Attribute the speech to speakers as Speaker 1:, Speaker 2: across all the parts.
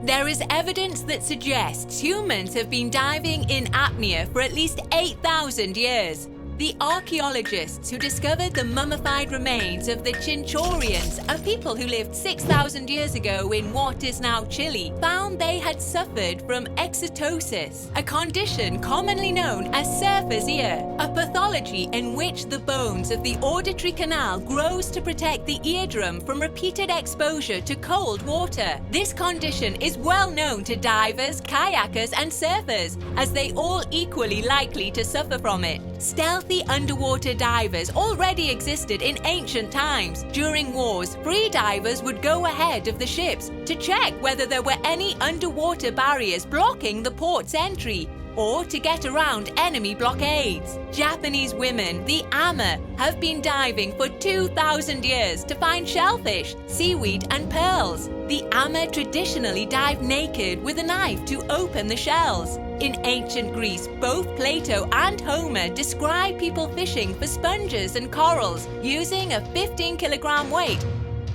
Speaker 1: There is evidence that suggests humans have been diving in apnea for at least 8,000 years. The archaeologists who discovered the mummified remains of the Chinchorians, a people who lived 6,000 years ago in what is now Chile, found they had suffered from exotosis, a condition commonly known as surfer's ear, a pathology in which the bones of the auditory canal grows to protect the eardrum from repeated exposure to cold water. This condition is well known to divers, kayakers and surfers, as they all equally likely to suffer from it. Stealthy underwater divers already existed in ancient times. During wars, freedivers would go ahead of the ships to check whether there were any underwater barriers blocking the port's entry, or to get around enemy blockades. Japanese women, the ama, have been diving for 2,000 years to find shellfish, seaweed and pearls. The ama traditionally dive naked with a knife to open the shells. In ancient Greece, both Plato and Homer describe people fishing for sponges and corals using a 15-kilogram weight.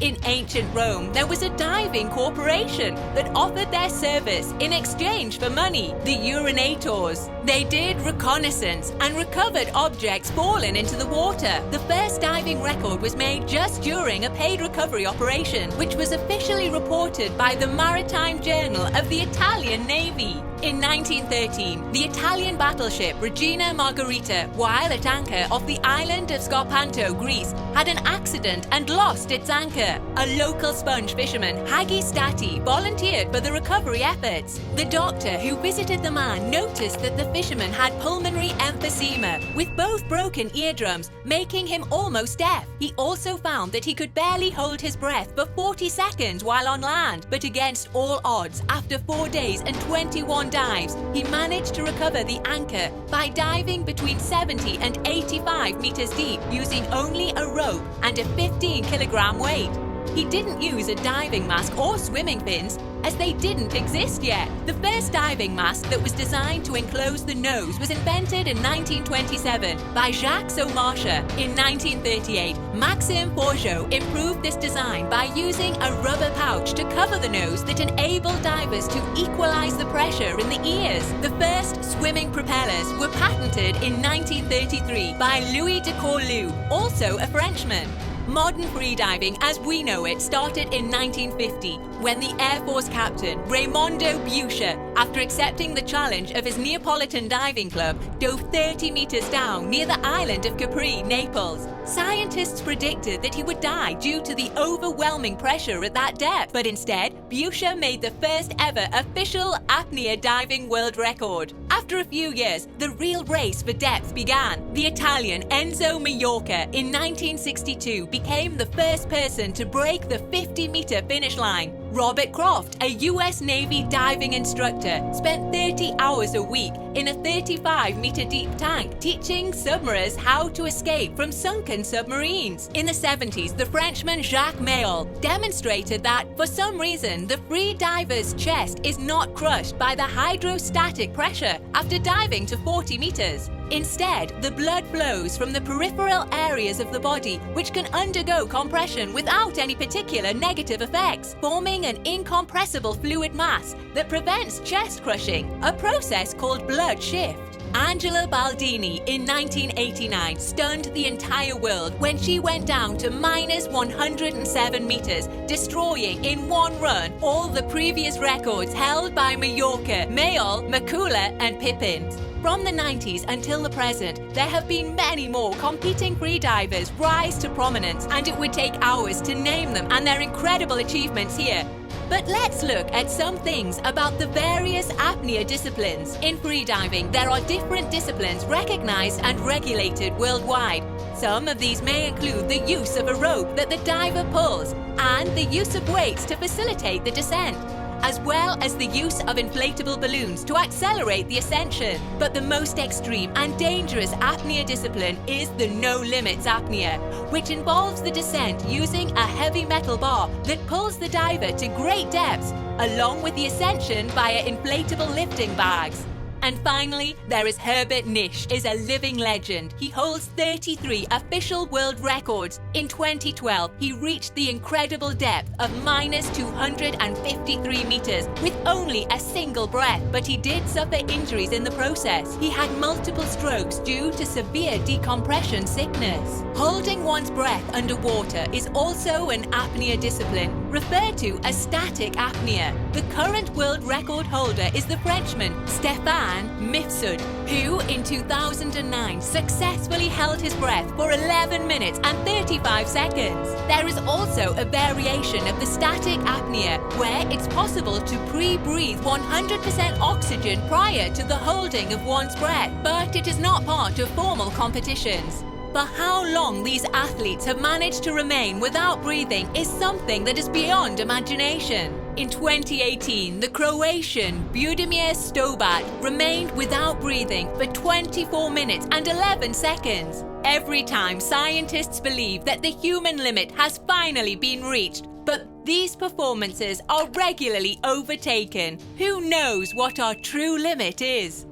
Speaker 1: In ancient Rome, there was a diving corporation that offered their service in exchange for money, the URINATORES. They did reconnaissance and recovered objects fallen into the water. The first diving record was made just during a paid recovery operation, which was officially reported by the Maritime Journal of the Italian Navy. In 1913, the Italian battleship Regina Margherita, while at anchor off the island of Scarpanto, Greece, had an accident and lost its anchor. A local sponge fisherman, HAGGI STATTI, volunteered for the recovery efforts. The doctor who visited the man noticed that the fisherman had pulmonary emphysema, with both broken eardrums, making him almost deaf. He also found that he could barely hold his breath for 40 seconds while on land, but against all odds, after 4 days and 21 dives, he managed to recover the anchor by diving between 70 and 85 meters deep using only a rope and a 15-kilogram weight. He didn't use a diving mask or swimming fins, as they didn't exist yet. The first diving mask that was designed to enclose the nose was invented in 1927 by Jacques Saumarche. In 1938, Maxime Forgeot improved this design by using a rubber pouch to cover the nose that enabled divers to equalize the pressure in the ears. The first swimming propellers were patented in 1933 by Louis de Corlou, also a Frenchman. Modern freediving as we know it started in 1950 when the Air Force captain Raimondo Bucher, after accepting the challenge of his Neapolitan diving club, dove 30 meters down near the island of Capri, Naples. Scientists predicted that he would die due to the overwhelming pressure at that depth, but instead, Bucher made the first ever official apnea diving world record. After a few years, the real race for depth began. The Italian ENZO MAIORCA in 1962 became the first person to break the 50-meter finish line. Robert CROFT, a US Navy diving instructor, spent 30 hours a week in a 35-meter deep tank teaching submariners how to escape from sunken submarines. In the 70s, the Frenchman Jacques Mayol demonstrated that, for some reason, the free diver's chest is not crushed by the hydrostatic pressure after diving to 40 meters. Instead, the blood flows from the peripheral areas of the body, which can undergo compression without any particular negative effects, forming an incompressible fluid mass that prevents chest crushing, a process called blood shift. Angela Baldini in 1989 stunned the entire world when she went down to minus 107 meters, destroying in one run all the previous records held by Mallorca, Mayol, Macula and Pippins. From the 90s until the present, there have been many more competing freedivers rise to prominence, and it would take hours to name them and their incredible achievements here. But let's look at some things about the various apnea disciplines. In freediving, there are different disciplines recognized and regulated worldwide. Some of these may include the use of a rope that the diver pulls and the use of weights to facilitate the descent, as well as the use of inflatable balloons to accelerate the ascension. But the most extreme and dangerous apnea discipline is the no-limits apnea, which involves the descent using a heavy metal bar that pulls the diver to great depths, along with the ascension via inflatable lifting bags. And finally, there is Herbert is a living legend. He holds 33 official world records. In 2012, he reached the incredible depth of -253 meters with only a single breath, but he did suffer injuries in the process. He had multiple strokes due to severe decompression sickness. Holding one's breath underwater is also an apnea discipline, referred to as static apnea. The current world record holder is the Frenchman Stéphane Mifsud, who in 2009 successfully held his breath for 11 minutes and 35 seconds. There is also a variation of the static apnea where it's possible to pre-breathe 100% oxygen prior to the holding of one's breath, but it is not part of formal competitions. But how long these athletes have managed to remain without breathing is something that is beyond imagination. In 2018, the Croatian Budimir Stobat remained without breathing for 24 minutes and 11 seconds. Every time, scientists believe that the human limit has finally been reached, but these performances are regularly overtaken. Who knows what our true limit is?